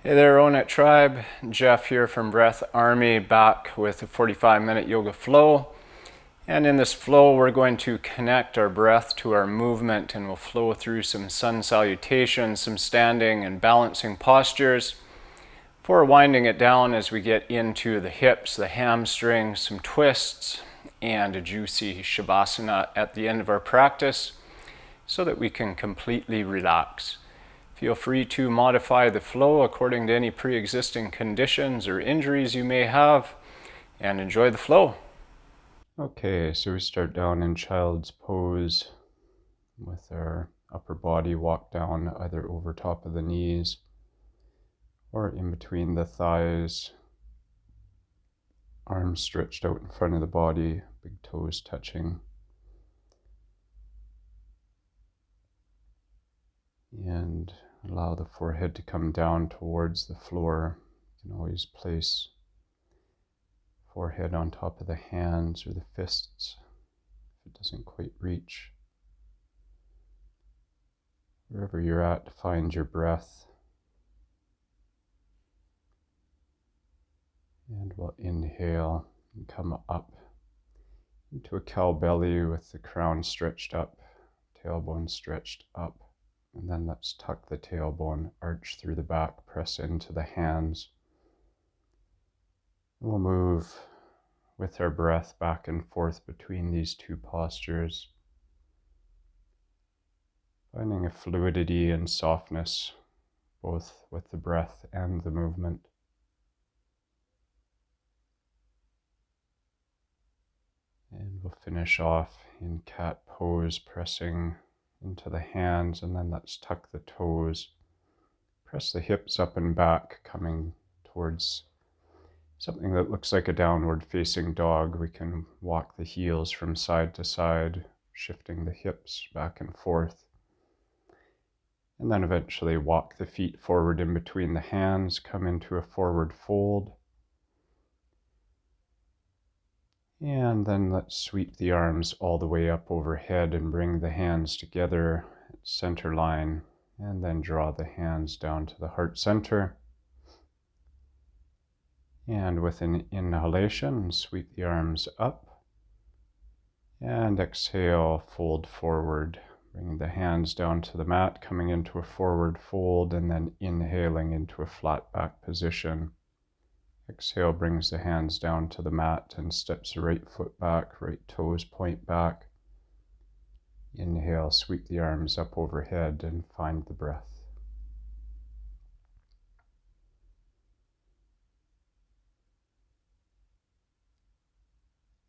Hey there, Own It Tribe. Jeff here from Breath Army, back with a 45-minute yoga flow. And in this flow, we're going to connect our breath to our movement, and we'll flow through some sun salutations, some standing and balancing postures, before winding it down as we get into the hips, the hamstrings, some twists, and a juicy shavasana at the end of our practice so that we can completely relax. Feel free to modify the flow according to any pre-existing conditions or injuries you may have, and enjoy the flow. Okay, so we start down in child's pose with our upper body walked down either over top of the knees or in between the thighs, arms stretched out in front of the body, big toes touching. And allow the forehead to come down towards the floor. You can always place forehead on top of the hands or the fists if it doesn't quite reach. Wherever you're at, find your breath. And we'll inhale and come up into a cow belly with the crown stretched up, tailbone stretched up. And then let's tuck the tailbone, arch through the back, press into the hands. We'll move with our breath back and forth between these two postures, finding a fluidity and softness both with the breath and the movement. And we'll finish off in cat pose, pressing into the hands, and then let's tuck the toes, press the hips up and back, coming towards something that looks like a downward facing dog. We can walk the heels from side to side, shifting the hips back and forth. And then eventually walk the feet forward in between the hands, come into a forward fold. And then let's sweep the arms all the way up overhead and bring the hands together at center line, and then draw the hands down to the heart center. And with an inhalation, sweep the arms up, and exhale, fold forward, bringing the hands down to the mat, coming into a forward fold, and then inhaling into a flat back position. Exhale brings the hands down to the mat and steps the right foot back, right toes point back. Inhale, sweep the arms up overhead and find the breath.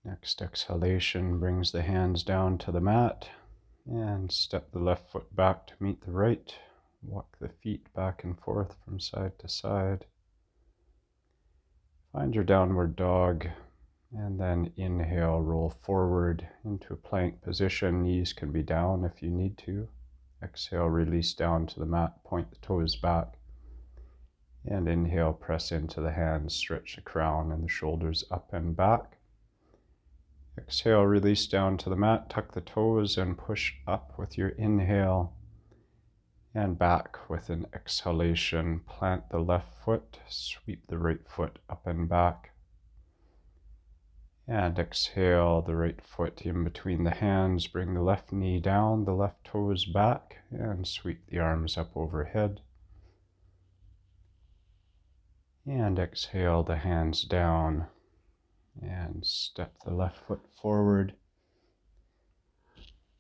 Next exhalation brings the hands down to the mat and step the left foot back to meet the right. Walk the feet back and forth from side to side. Find your downward dog, and then inhale, roll forward into a plank position. Knees can be down if you need to. Exhale, release down to the mat, point the toes back. And inhale, press into the hands, stretch the crown and the shoulders up and back. Exhale, release down to the mat, tuck the toes and push up with your inhale. And back with an exhalation, plant the left foot, sweep the right foot up and back. And exhale, the right foot in between the hands, bring the left knee down, the left toes back, and sweep the arms up overhead. And exhale, the hands down, and step the left foot forward.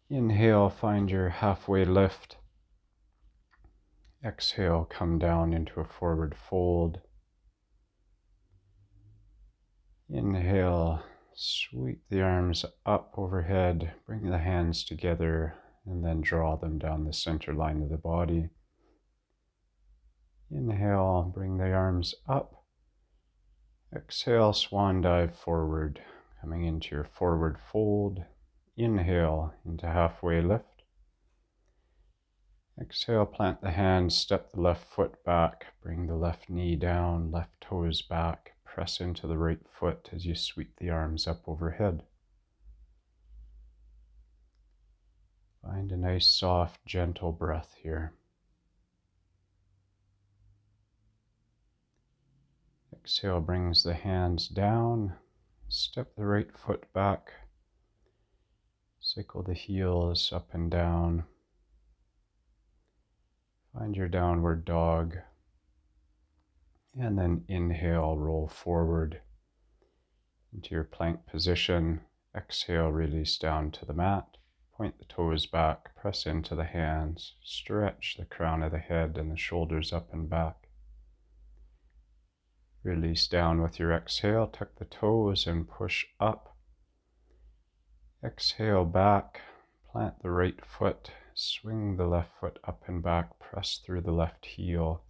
Inhale, find your halfway lift. Exhale, come down into a forward fold. Inhale, sweep the arms up overhead, bring the hands together, and then draw them down the center line of the body. Inhale, bring the arms up. Exhale, swan dive forward, coming into your forward fold. Inhale into halfway lift. Exhale, plant the hands, step the left foot back, bring the left knee down, left toes back, press into the right foot as you sweep the arms up overhead. Find a nice, soft, gentle breath here. Exhale brings the hands down. Step the right foot back. Cycle the heels up and down. Find your downward dog. And then inhale, roll forward into your plank position. Exhale, release down to the mat. Point the toes back, press into the hands. Stretch the crown of the head and the shoulders up and back. Release down with your exhale. Tuck the toes and push up. Exhale back. Plant the right foot. Swing the left foot up and back. Press through the left heel.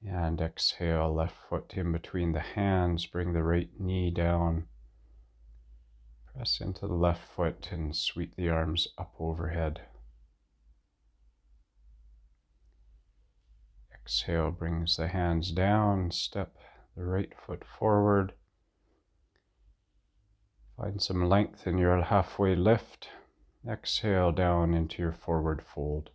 And exhale, left foot in between the hands. Bring the right knee down. Press into the left foot and sweep the arms up overhead. Exhale brings the hands down. Step the right foot forward. Find some length in your halfway lift. Exhale down into your forward fold.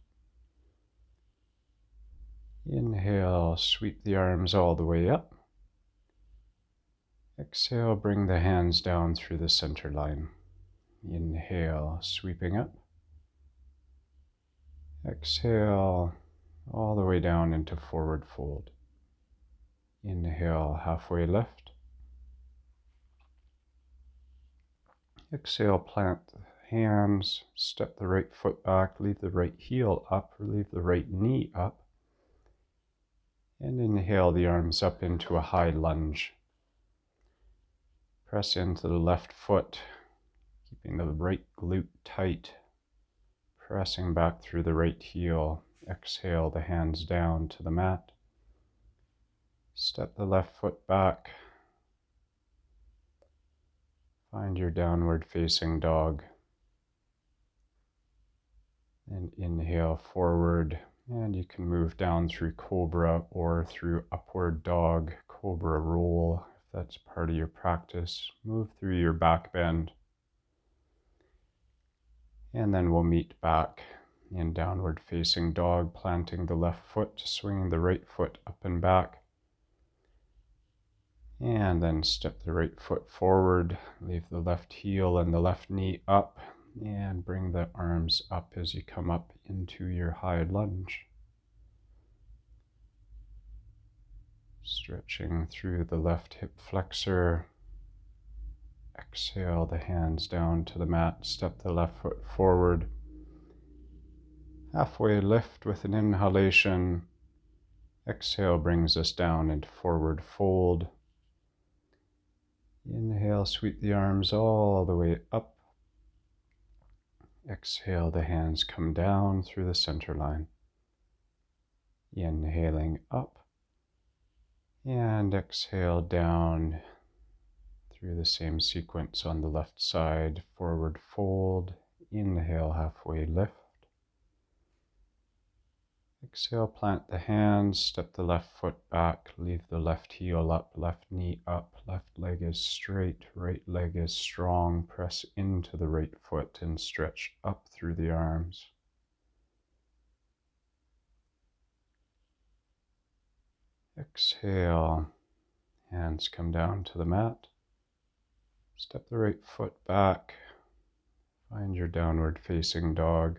Inhale, sweep the arms all the way up. Exhale, bring the hands down through the center line. Inhale, sweeping up. Exhale, all the way down into forward fold. Inhale, halfway lift. Exhale, plant the hands, step the right foot back, leave the right heel up, or leave the right knee up. And inhale the arms up into a high lunge. Press into the left foot, keeping the right glute tight. Pressing back through the right heel. Exhale the hands down to the mat. Step the left foot back. Find your downward facing dog. And inhale forward. And you can move down through cobra or through upward dog, cobra roll, if that's part of your practice. Move through your back bend. And then we'll meet back in downward facing dog, planting the left foot, swinging the right foot up and back. And then step the right foot forward, leave the left heel and the left knee up, and bring the arms up as you come up into your high lunge. Stretching through the left hip flexor. Exhale the hands down to the mat, step the left foot forward. Halfway lift with an inhalation. Exhale brings us down into forward fold. Inhale, sweep the arms all the way up. Exhale, the hands come down through the center line. Inhaling up. And exhale down through the same sequence on the left side. Forward fold. Inhale, halfway lift. Exhale, plant the hands, step the left foot back, leave the left heel up, left knee up, left leg is straight, right leg is strong. Press into the right foot and stretch up through the arms. Exhale, hands come down to the mat. Step the right foot back, find your downward facing dog.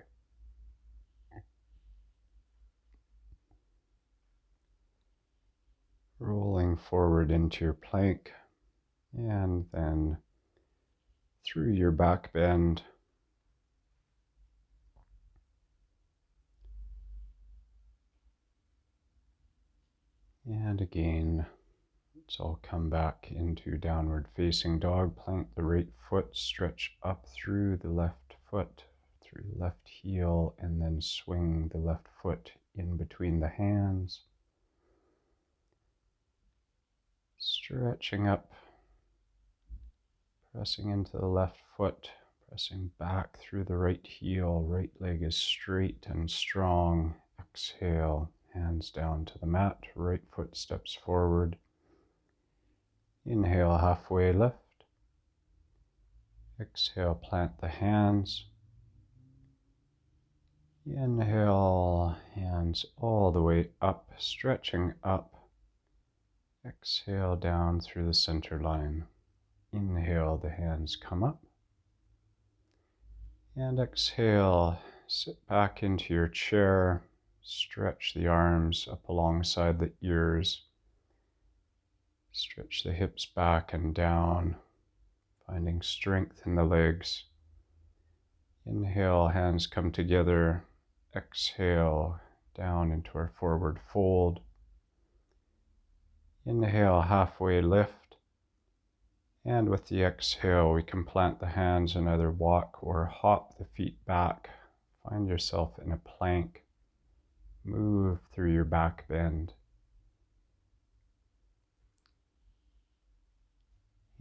Rolling forward into your plank and then through your back bend. And again, let's all come back into downward facing dog. Plant the right foot, stretch up through the left foot, through the left heel, and then swing the left foot in between the hands. Stretching up, pressing into the left foot, pressing back through the right heel. Right leg is straight and strong. Exhale, hands down to the mat. Right foot steps forward. Inhale, halfway lift. Exhale, plant the hands. Inhale, hands all the way up, stretching up. Exhale down through the center line. Inhale, the hands come up. And exhale, sit back into your chair. Stretch the arms up alongside the ears. Stretch the hips back and down, finding strength in the legs. Inhale, hands come together. Exhale, down into our forward fold. Inhale, halfway lift. And with the exhale, we can plant the hands and either walk or hop the feet back. Find yourself in a plank. Move through your back bend.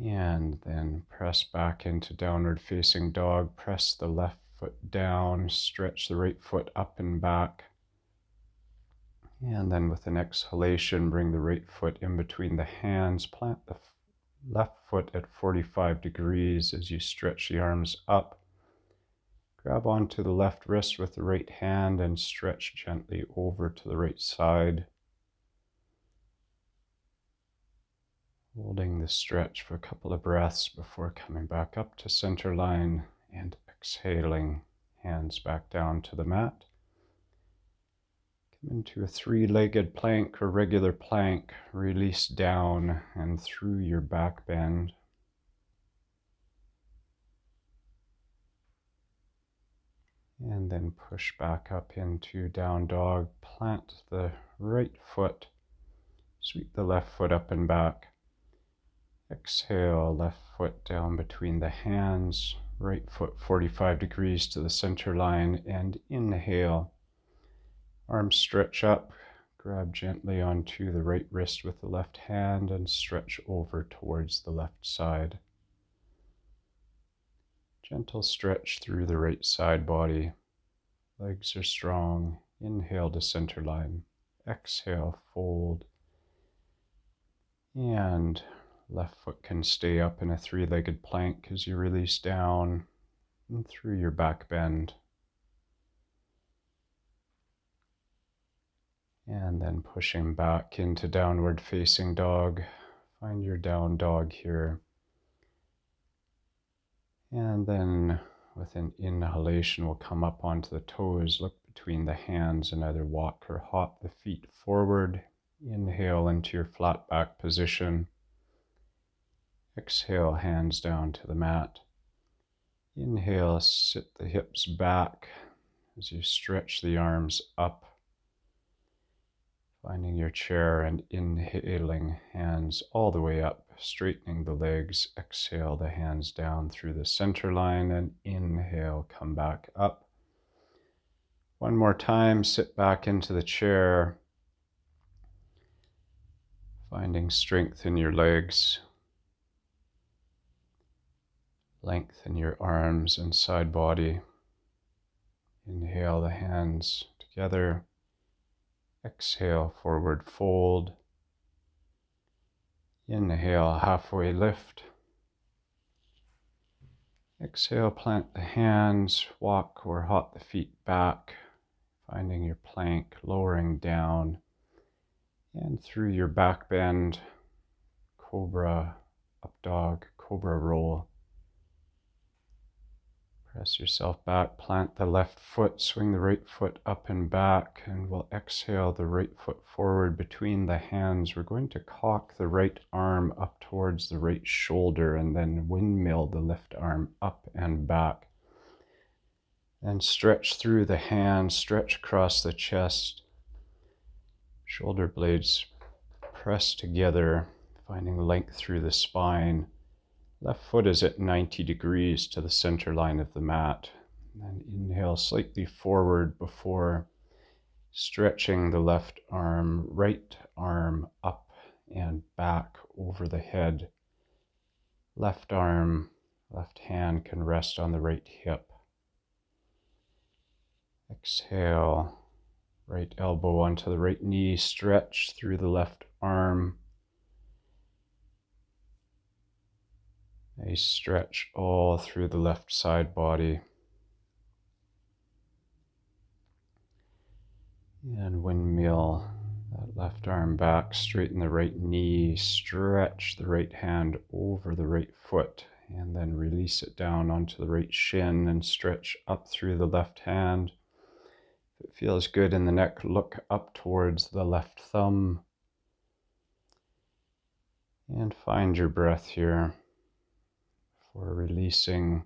And then press back into downward facing dog. Press the left foot down. Stretch the right foot up and back. And then with an exhalation, bring the right foot in between the hands. Plant the left foot at 45 degrees as you stretch the arms up. Grab onto the left wrist with the right hand and stretch gently over to the right side. Holding the stretch for a couple of breaths before coming back up to center line and exhaling, hands back down to the mat. Come into a three-legged plank or regular plank. Release down and through your back bend. And then push back up into down dog. Plant the right foot. Sweep the left foot up and back. Exhale, left foot down between the hands. Right foot 45 degrees to the center line. And inhale. Arms stretch up. Grab gently onto the right wrist with the left hand and stretch over towards the left side. Gentle stretch through the right side body. Legs are strong. Inhale to center line. Exhale, fold. And left foot can stay up in a three-legged plank as you release down and through your back bend. And then pushing back into downward facing dog. Find your down dog here. And then with an inhalation, we'll come up onto the toes, look between the hands and either walk or hop the feet forward. Inhale into your flat back position. Exhale, hands down to the mat. Inhale, sit the hips back as you stretch the arms up. Finding your chair and inhaling, hands all the way up, straightening the legs. Exhale, the hands down through the center line and inhale, come back up. One more time, sit back into the chair. Finding strength in your legs. Lengthen your arms and side body. Inhale, the hands together. Exhale, forward fold. Inhale, halfway lift. Exhale, plant the hands, walk or hop the feet back, finding your plank, lowering down and through your back bend, cobra, up dog, cobra roll. Press yourself back, plant the left foot, swing the right foot up and back, and we'll exhale the right foot forward between the hands. We're going to cock the right arm up towards the right shoulder and then windmill the left arm up and back. And stretch through the hands, stretch across the chest. Shoulder blades press together, finding length through the spine. Left foot is at 90 degrees to the center line of the mat. And inhale slightly forward before stretching the left arm, right arm up and back over the head. Left arm, left hand can rest on the right hip. Exhale, right elbow onto the right knee, stretch through the left arm. A stretch all through the left side body. And windmill that left arm back, straighten the right knee, stretch the right hand over the right foot, and then release it down onto the right shin and stretch up through the left hand. If it feels good in the neck, look up towards the left thumb. And find your breath here for releasing.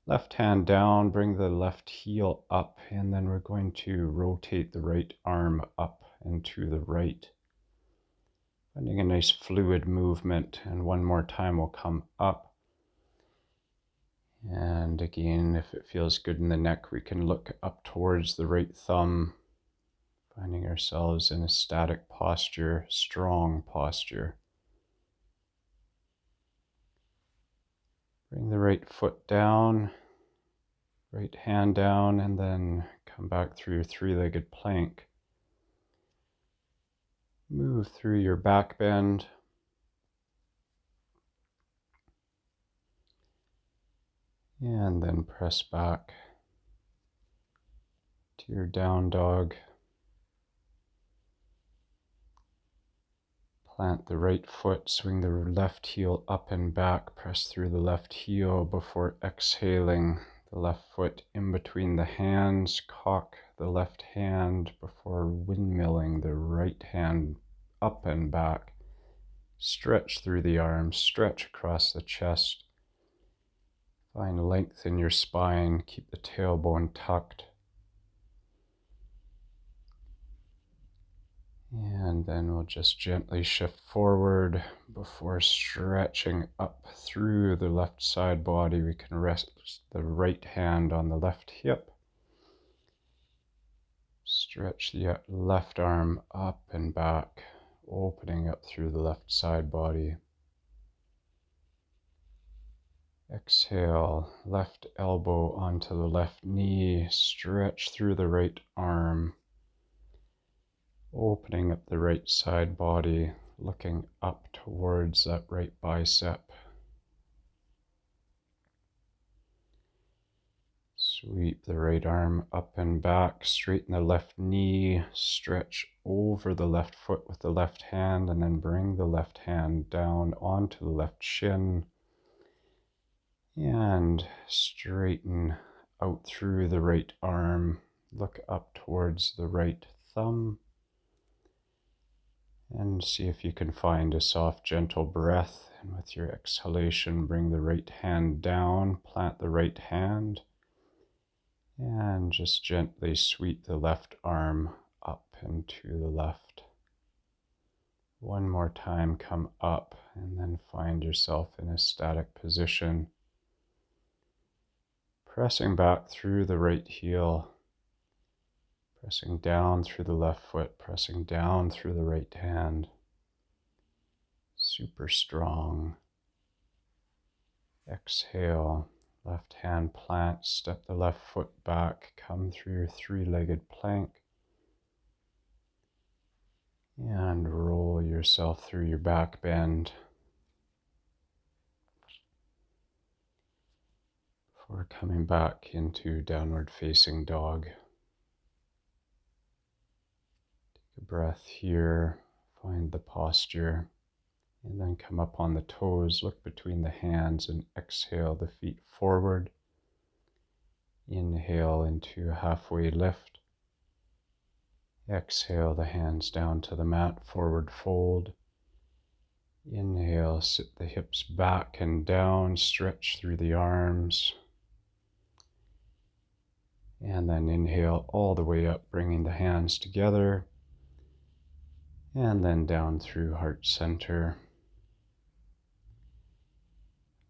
Left hand down, bring the left heel up, and then we're going to rotate the right arm up and to the right. Finding a nice fluid movement, and one more time we'll come up. And again, if it feels good in the neck, we can look up towards the right thumb, finding ourselves in a static posture, strong posture. Bring the right foot down, right hand down, and then come back through your three-legged plank. Move through your back bend. And then press back to your down dog. Plant the right foot, swing the left heel up and back, press through the left heel before exhaling. The left foot in between the hands, cock the left hand before windmilling the right hand up and back. Stretch through the arms, stretch across the chest. Find length in your spine, keep the tailbone tucked. And then we'll just gently shift forward before stretching up through the left side body. We can rest the right hand on the left hip. Stretch the left arm up and back, opening up through the left side body. Exhale, left elbow onto the left knee, stretch through the right arm. Opening up the right side body, looking up towards that right bicep. Sweep the right arm up and back, straighten the left knee, stretch over the left foot with the left hand, and then bring the left hand down onto the left shin. And straighten out through the right arm, look up towards the right thumb. And see if you can find a soft, gentle breath. And with your exhalation, bring the right hand down, plant the right hand, and just gently sweep the left arm up and to the left. One more time, come up, and then find yourself in a static position. Pressing back through the right heel. Pressing down through the left foot, pressing down through the right hand. Super strong. Exhale, left hand plant, step the left foot back, come through your three-legged plank. And roll yourself through your back bend. Before coming back into downward facing dog. A breath here, find the posture, and then come up on the toes, look between the hands and exhale the feet forward. Inhale into a halfway lift. Exhale the hands down to the mat, forward fold. Inhale, sit the hips back and down, stretch through the arms. And then inhale all the way up, bringing the hands together. And then down through heart center.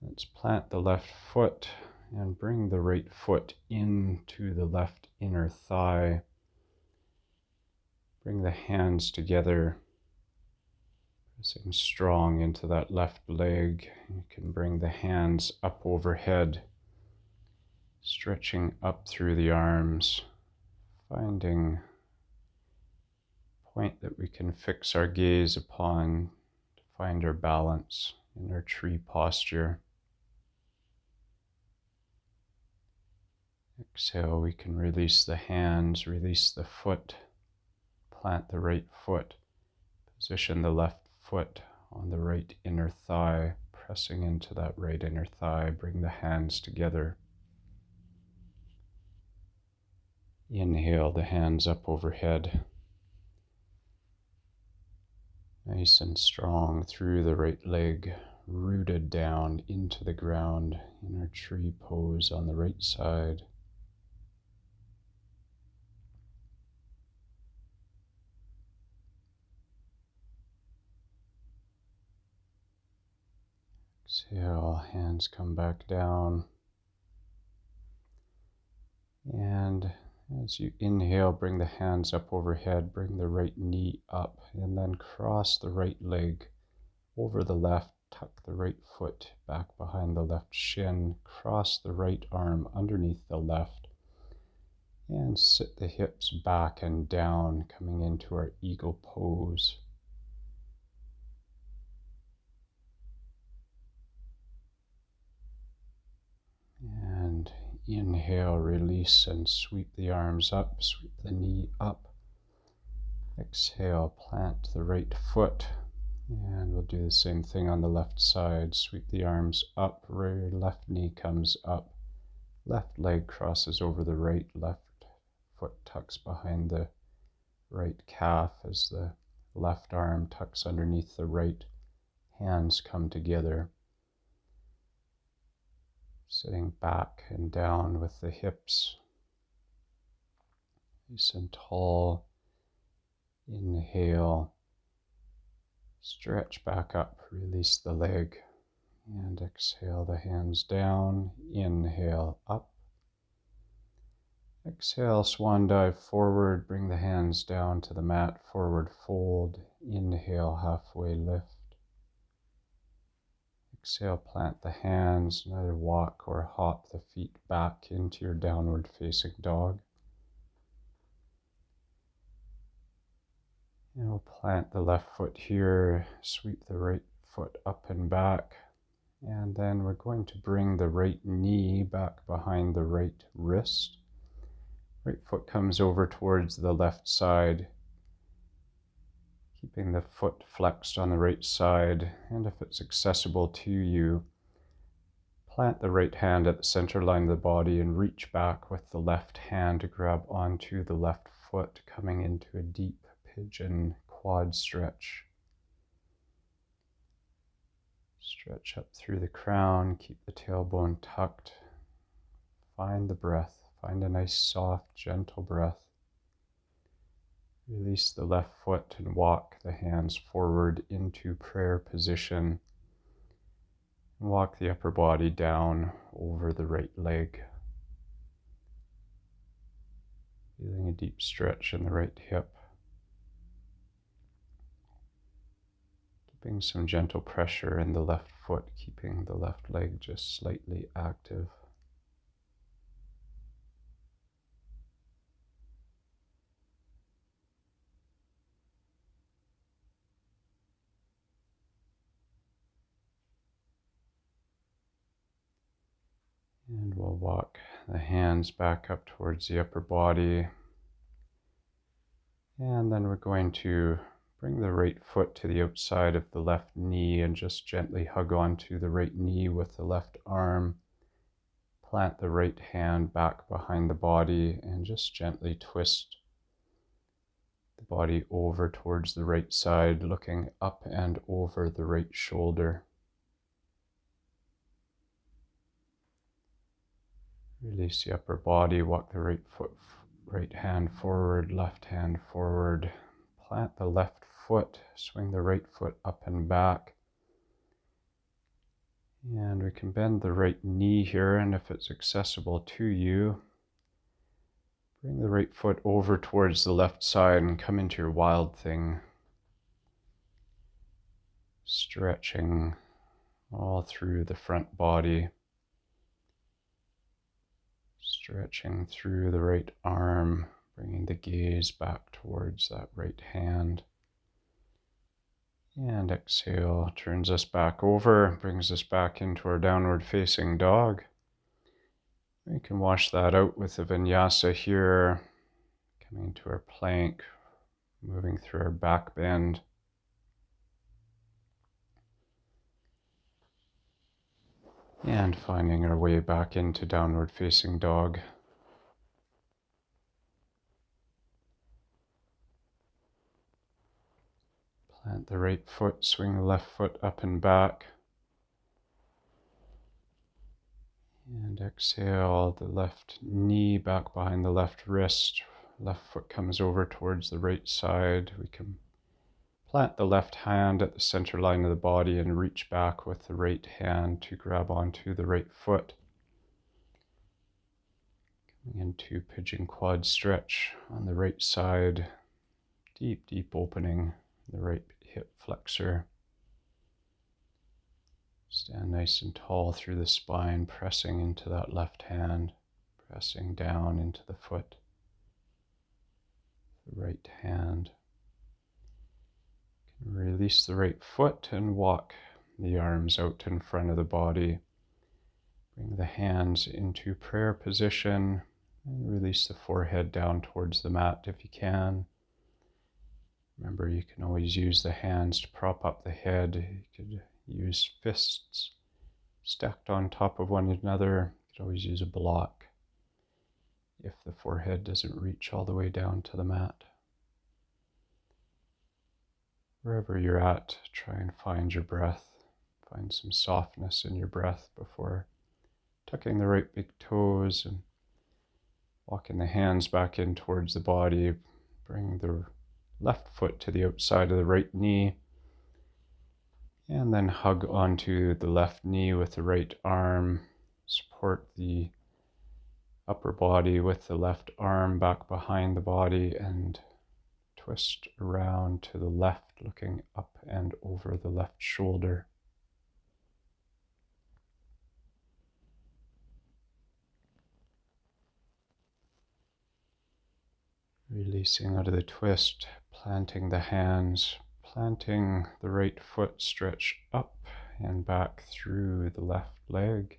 Let's plant the left foot and bring the right foot into the left inner thigh. Bring the hands together, pressing strong into that left leg. You can bring the hands up overhead, stretching up through the arms, finding point that we can fix our gaze upon to find our balance in our tree posture. Exhale, we can release the hands, release the foot, plant the right foot. Position the left foot on the right inner thigh, pressing into that right inner thigh. Bring the hands together. Inhale the hands up overhead. Nice and strong through the right leg, rooted down into the ground in our tree pose on the right side. Exhale, hands come back down. And as you inhale, bring the hands up overhead, bring the right knee up, and then cross the right leg over the left, tuck the right foot back behind the left shin, cross the right arm underneath the left, and sit the hips back and down, coming into our eagle pose. And inhale, release and sweep the arms up, sweep the knee up. Exhale, plant the right foot, and we'll do the same thing on the left side. Sweep the arms up, rear left knee comes up, left leg crosses over the right, left foot tucks behind the right calf as the left arm tucks underneath the right, hands come together. Sitting back and down with the hips nice and tall. Inhale, stretch back up, release the leg, and exhale the hands down. Inhale, up. Exhale, swan dive forward, bring the hands down to the mat, forward fold. Inhale, halfway lift. Exhale, plant the hands, and either walk or hop the feet back into your downward facing dog. And we'll plant the left foot here, sweep the right foot up and back, and then we're going to bring the right knee back behind the right wrist. Right foot comes over towards the left side, keeping the foot flexed on the right side, and if it's accessible to you, plant the right hand at the center line of the body and reach back with the left hand to grab onto the left foot, coming into a deep pigeon quad stretch. Stretch up through the crown, keep the tailbone tucked. Find the breath, find a nice soft, gentle breath. Release the left foot and walk the hands forward into prayer position. Walk the upper body down over the right leg. Feeling a deep stretch in the right hip. Keeping some gentle pressure in the left foot, keeping the left leg just slightly active. And we'll walk the hands back up towards the upper body. And then we're going to bring the right foot to the outside of the left knee and just gently hug onto the right knee with the left arm. Plant the right hand back behind the body and just gently twist the body over towards the right side, looking up and over the right shoulder. Release the upper body, walk the right foot, right hand forward, left hand forward. Plant the left foot, swing the right foot up and back. And we can bend the right knee here, and if it's accessible to you, bring the right foot over towards the left side and come into your wild thing. Stretching all through the front body. Stretching through the right arm, bringing the gaze back towards that right hand. And exhale, turns us back over, brings us back into our downward facing dog. We can wash that out with the vinyasa here, coming to our plank, moving through our back bend. And finding our way back into downward facing dog. Plant the right foot, swing the left foot up and back. And exhale, the left knee back behind the left wrist. Left foot comes over towards the right side. We can plant the left hand at the center line of the body and reach back with the right hand to grab onto the right foot. Coming into pigeon quad stretch on the right side. Deep, deep opening the right hip flexor. Stand nice and tall through the spine, pressing into that left hand, pressing down into the foot. The right hand. Release the right foot and walk the arms out in front of the body. Bring the hands into prayer position and release the forehead down towards the mat if you can. Remember, you can always use the hands to prop up the head. You could use fists stacked on top of one another. You could always use a block if the forehead doesn't reach all the way down to the mat. Wherever you're at, try and find your breath. Find some softness in your breath before tucking the right big toes and walking the hands back in towards the body. Bring the left foot to the outside of the right knee. And then hug onto the left knee with the right arm. Support the upper body with the left arm back behind the body and twist around to the left, looking up and over the left shoulder. Releasing out of the twist, planting the hands, planting the right foot, stretch up and back through the left leg.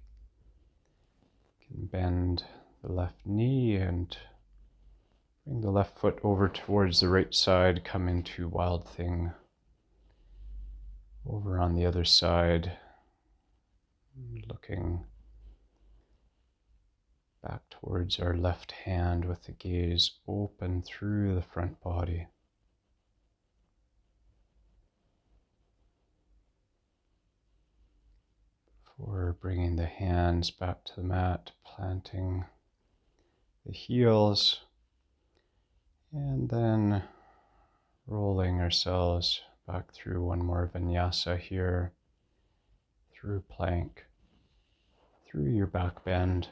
You can bend the left knee and bring the left foot over towards the right side, come into Wild Thing. Over on the other side, looking back towards our left hand with the gaze open through the front body. Before bringing the hands back to the mat, planting the heels, and then rolling ourselves back through one more vinyasa here, through plank, through your back bend.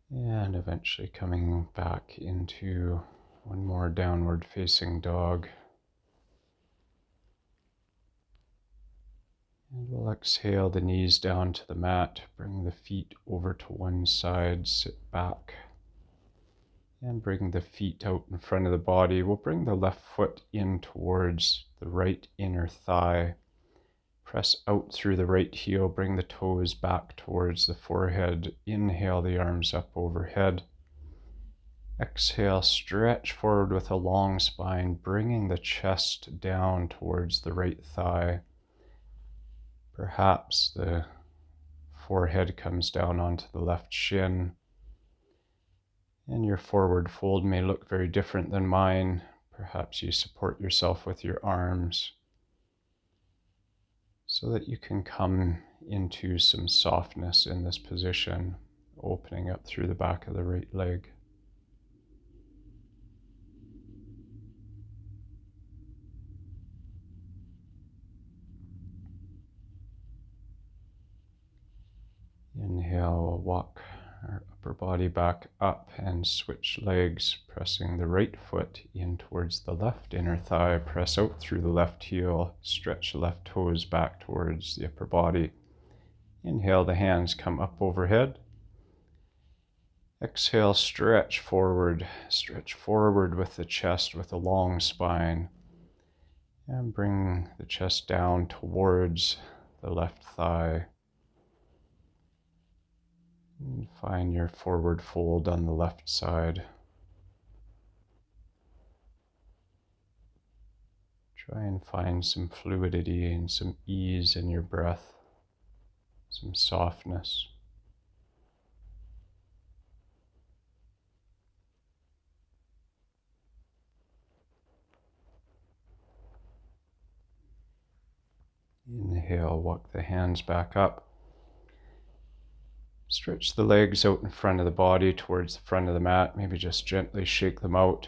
And eventually coming back into one more downward facing dog. And we'll exhale the knees down to the mat, bring the feet over to one side, sit back, and bring the feet out in front of the body. We'll bring the left foot in towards the right inner thigh. Press out through the right heel, bring the toes back towards the forehead. Inhale the arms up overhead. Exhale, stretch forward with a long spine, bringing the chest down towards the right thigh. Perhaps the forehead comes down onto the left shin. And your forward fold may look very different than mine. Perhaps you support yourself with your arms, so that you can come into some softness in this position, opening up through the back of the right leg. Inhale, we'll walk our upper body back up and switch legs, pressing the right foot in towards the left inner thigh. Press out through the left heel, stretch the left toes back towards the upper body. Inhale, the hands come up overhead. Exhale, stretch forward with the chest with a long spine. And bring the chest down towards the left thigh. And find your forward fold on the left side. Try and find some fluidity and some ease in your breath, some softness. Inhale, walk the hands back up. Stretch the legs out in front of the body towards the front of the mat. Maybe just gently shake them out.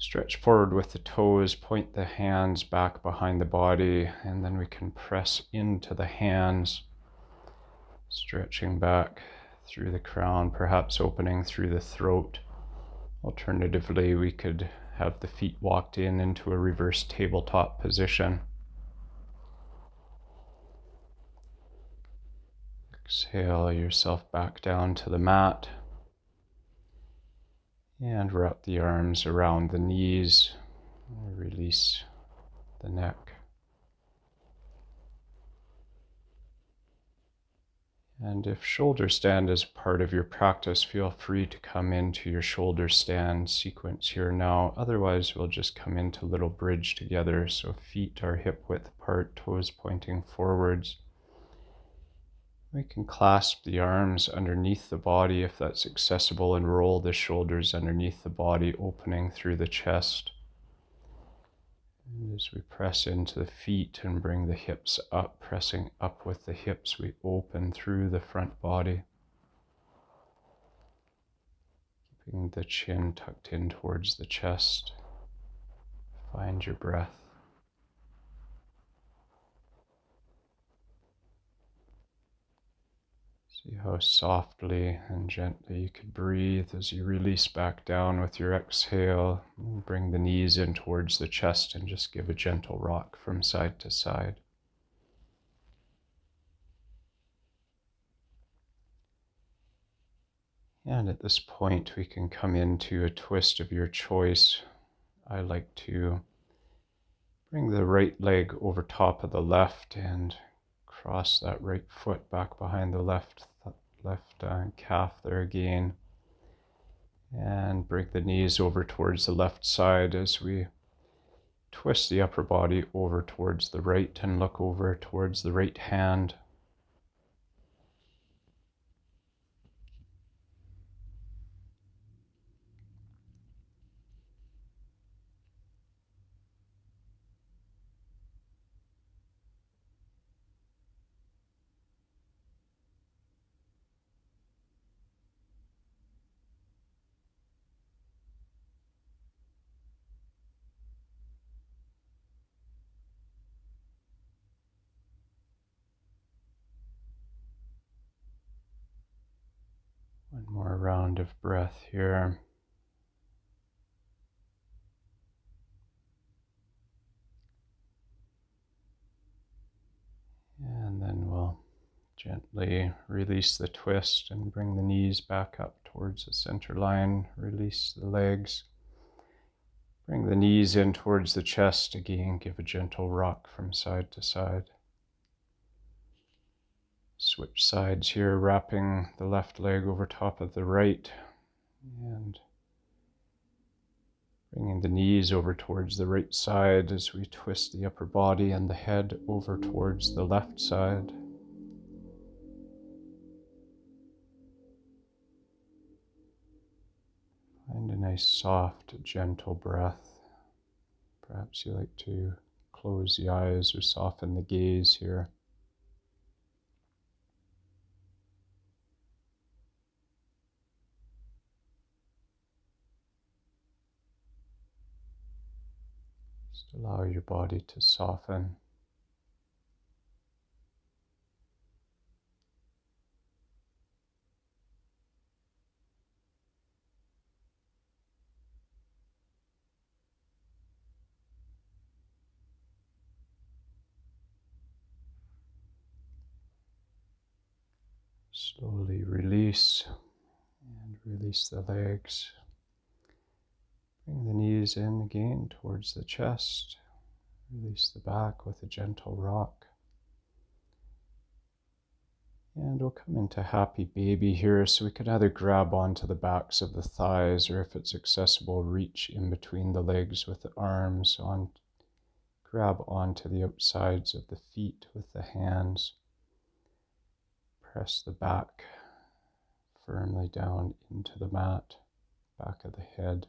Stretch forward with the toes, point the hands back behind the body, and then we can press into the hands, stretching back through the crown, perhaps opening through the throat. Alternatively, we could have the feet walked into a reverse tabletop position. Exhale yourself back down to the mat. And wrap the arms around the knees. Release the neck. And if shoulder stand is part of your practice, feel free to come into your shoulder stand sequence here now. Otherwise, we'll just come into little bridge together. So feet are hip width apart, toes pointing forwards. We can clasp the arms underneath the body if that's accessible and roll the shoulders underneath the body, opening through the chest. And as we press into the feet and bring the hips up, pressing up with the hips, we open through the front body. Keeping the chin tucked in towards the chest. Find your breath. See how softly and gently you can breathe as you release back down with your exhale. Bring the knees in towards the chest and just give a gentle rock from side to side. And at this point, we can come into a twist of your choice. I like to bring the right leg over top of the left and cross that right foot back behind the left calf there again. And bring the knees over towards the left side as we twist the upper body over towards the right and look over towards the right hand. One more round of breath here. And then we'll gently release the twist and bring the knees back up towards the center line. Release the legs. Bring the knees in towards the chest again. Give a gentle rock from side to side. Switch sides here, wrapping the left leg over top of the right and bringing the knees over towards the right side as we twist the upper body and the head over towards the left side. Find a nice, soft, gentle breath. Perhaps you like to close the eyes or soften the gaze here. Just allow your body to soften. Slowly release and release the legs. Bring the knees in again towards the chest. Release the back with a gentle rock. And we'll come into happy baby here, so we could either grab onto the backs of the thighs, or if it's accessible, reach in between the legs with the arms, grab onto the outsides of the feet with the hands. Press the back firmly down into the mat, back of the head.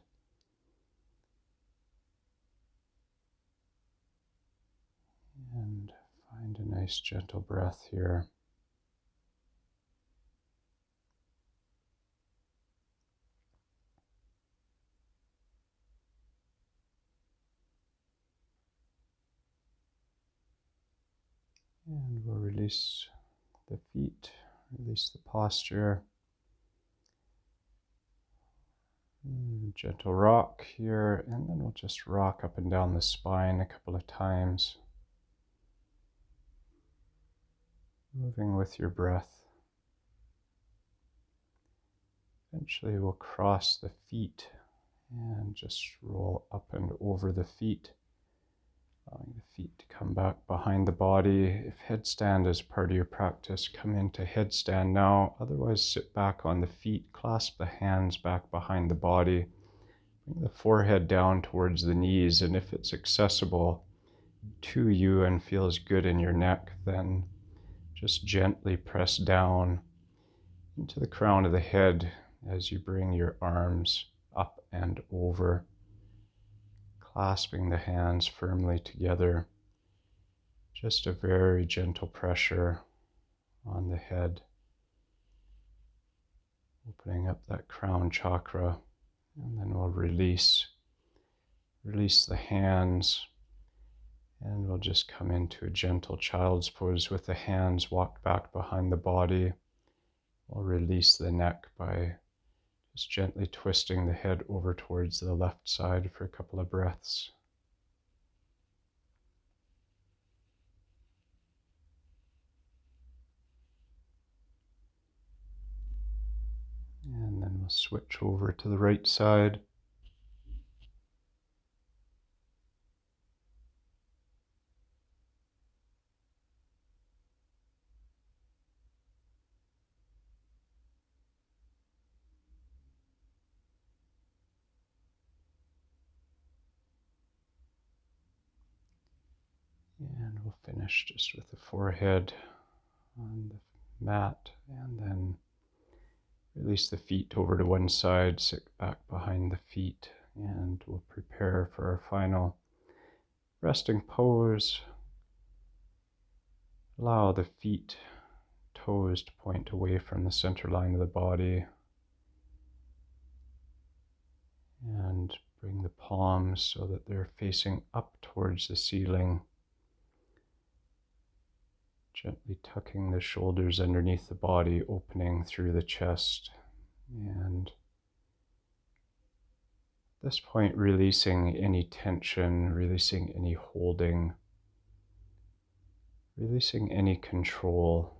And find a nice gentle breath here. And we'll release the feet, release the posture. Gentle rock here, and then we'll just rock up and down the spine a couple of times. Moving with your breath. Eventually we'll cross the feet and just roll up and over the feet, allowing the feet to come back behind the body. If headstand is part of your practice, come into headstand now. Otherwise, sit back on the feet, clasp the hands back behind the body, bring the forehead down towards the knees, and if it's accessible to you and feels good in your neck, then just gently press down into the crown of the head as you bring your arms up and over, clasping the hands firmly together. Just a very gentle pressure on the head, opening up that crown chakra, and then we'll release the hands, and we'll just come into a gentle child's pose with the hands walked back behind the body. We'll release the neck by just gently twisting the head over towards the left side for a couple of breaths. And then we'll switch over to the right side. And we'll finish just with the forehead on the mat, and then release the feet over to one side, sit back behind the feet, and we'll prepare for our final resting pose. Allow the feet, toes to point away from the center line of the body, and bring the palms so that they're facing up towards the ceiling. Gently tucking the shoulders underneath the body, opening through the chest, and at this point releasing any tension, releasing any holding, releasing any control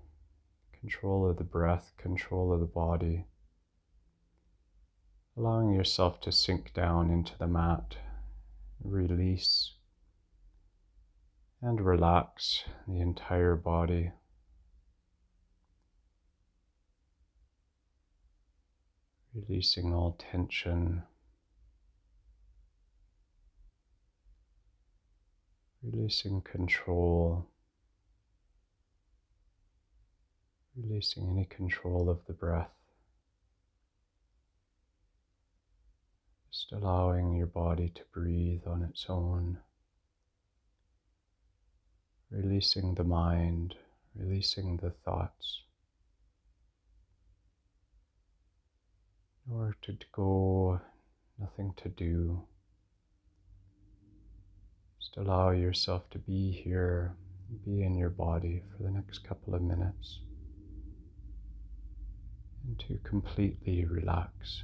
of the breath, control of the body, allowing yourself to sink down into the mat, release and relax the entire body. Releasing all tension, releasing control, releasing any control of the breath. Just allowing your body to breathe on its own. Releasing the mind, releasing the thoughts. Nowhere to go, nothing to do. Just allow yourself to be here, be in your body for the next couple of minutes, and to completely relax.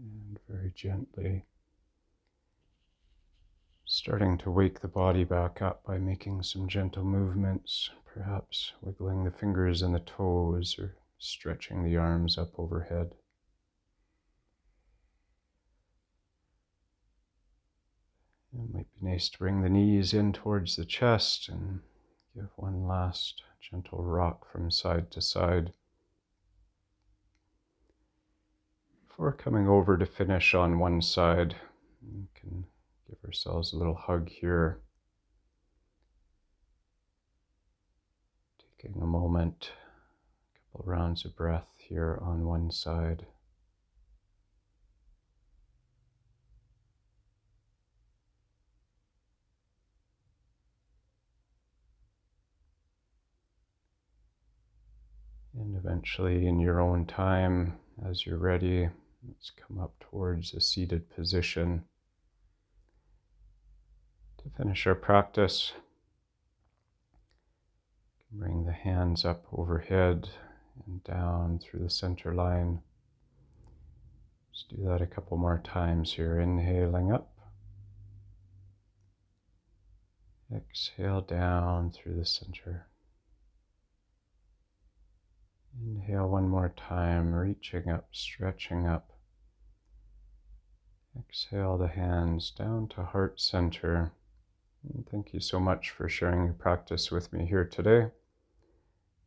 And very gently starting to wake the body back up by making some gentle movements, perhaps wiggling the fingers and the toes or stretching the arms up overhead. It might be nice to bring the knees in towards the chest and give one last gentle rock from side to side before coming over to finish on one side. We can give ourselves a little hug here, taking a moment, a couple rounds of breath here on one side. And eventually, in your own time, as you're ready, let's come up towards a seated position to finish our practice. Bring the hands up overhead and down through the center line. Let's do that a couple more times here. Inhaling up. Exhale down through the center. Inhale one more time, reaching up, stretching up. Exhale the hands down to heart center. And thank you so much for sharing your practice with me here today.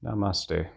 Namaste.